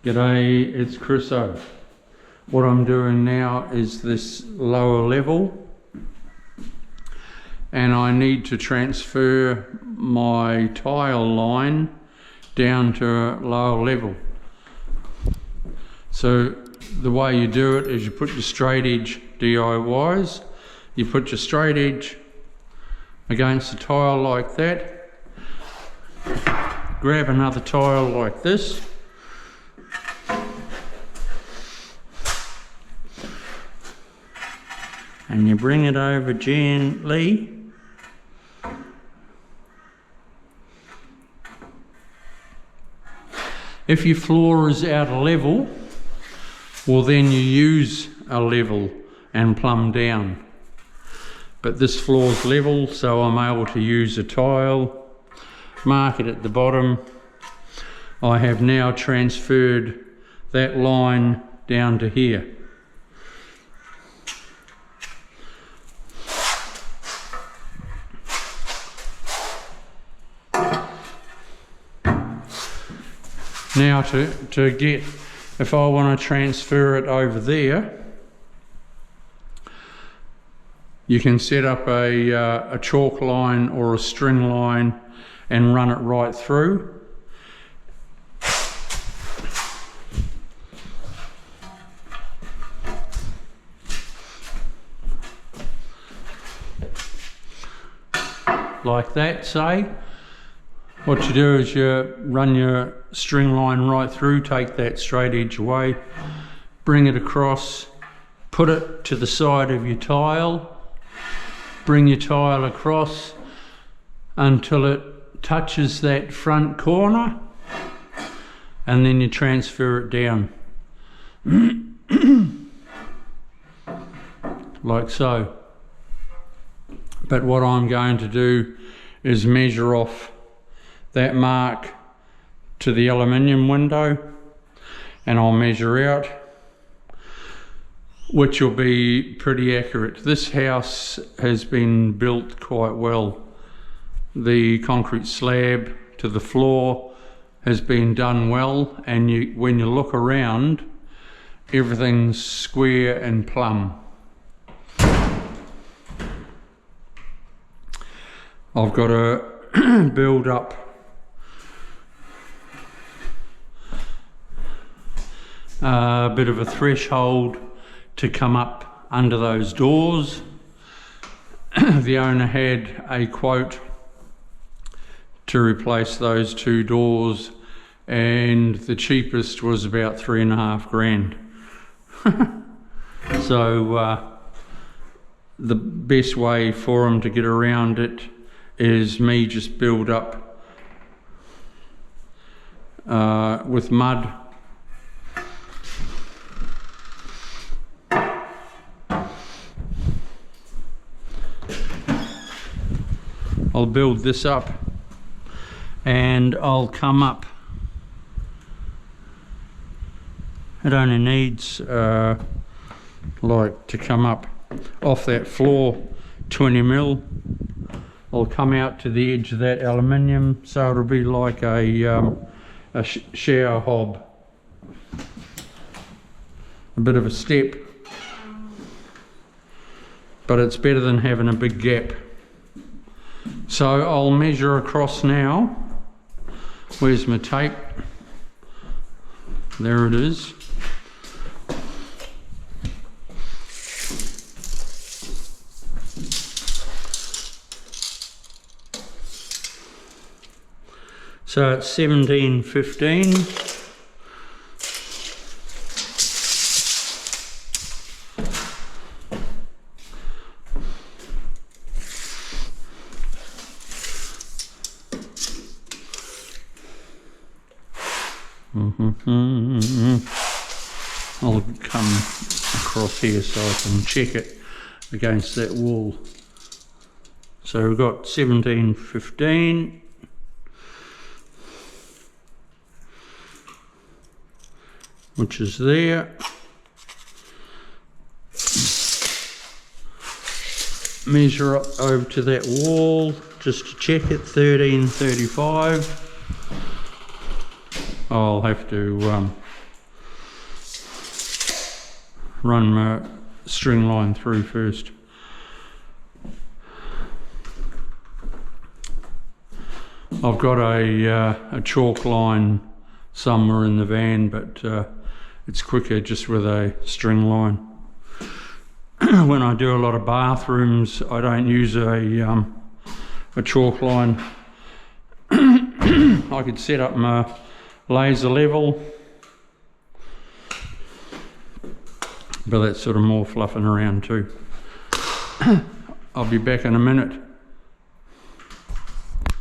G'day, it's Chriso. What I'm doing now is this lower level, and I need to transfer my tile line down to a lower level. So the way you do it is you put your straight edge DIYs, you put your straight edge against the tile like that, grab another tile like this, and you bring it over gently. If your floor is out of level, well then you use a level and plumb down. But this floor's level, so I'm able to use a tile, mark it at the bottom. I have now transferred that line down to here. Now to get, if I want to transfer it over there, you can set up a chalk line or a string line and run it right through. Like that, say. What you do is you run your string line right through, take that straight edge away, bring it across, put it to the side of your tile, bring your tile across until it touches that front corner, and then you transfer it down. Like so. But what I'm going to do is measure off that mark to the aluminium window, and I'll measure out, which will be pretty accurate. This house has been built quite well. The concrete slab to the floor has been done well, and when you look around, everything's square and plumb. I've got to build up a bit of a threshold to come up under those doors. The owner had a quote to replace those two doors, and the cheapest was about $3.5 grand. So the best way for him to get around it is me just build up with mud. I'll build this up and I'll come up. It only needs like to come up off that floor 20 mil. I'll come out to the edge of that aluminium, so it'll be like a shower hob. A bit of a step, but it's better than having a big gap. So I'll measure across now. Where's my tape? There it is. So it's 17.15. I'll come across here so I can check it against that wall. So we've got 17.15. Which is there. Measure up over to that wall just to check it, 13.35. I'll have to run my string line through first. I've got a chalk line somewhere in the van, but it's quicker just with a string line. When I do a lot of bathrooms, I don't use a chalk line. I could set up my laser level, but that's sort of more fluffing around too. I'll be back in a minute.